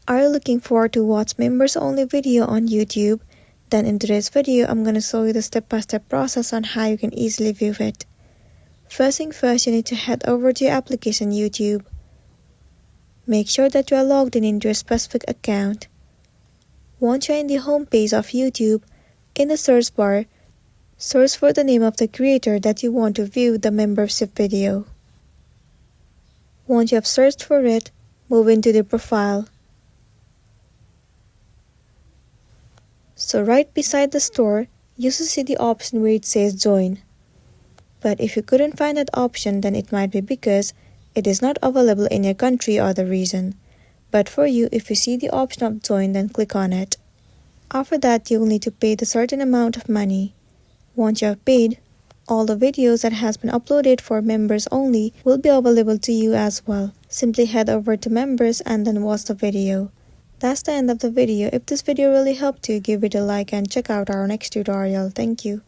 Are you looking forward to watch members only video on YouTube? Then in today's video, I'm going to show you the step-by-step process on how you can easily view it. First thing first, you need to head over to your application YouTube. Make sure that you are logged in into a specific account. Once you're in the home page of YouTube, in the search bar, search for the name of the creator that you want to view the membership video. Once you have searched for it, move into the profile. So right beside the store, you should see the option where it says join. But if you couldn't find that option, then it might be because it is not available in your country or the region. But for you, if you see the option of join, then click on it. After that, you will need to pay the certain amount of money. Once you have paid, all the videos that has been uploaded for members only will be available to you as well. Simply head over to members and then watch the video. That's the end of the video. If this video really helped you, give it a like and check out our next tutorial. Thank you.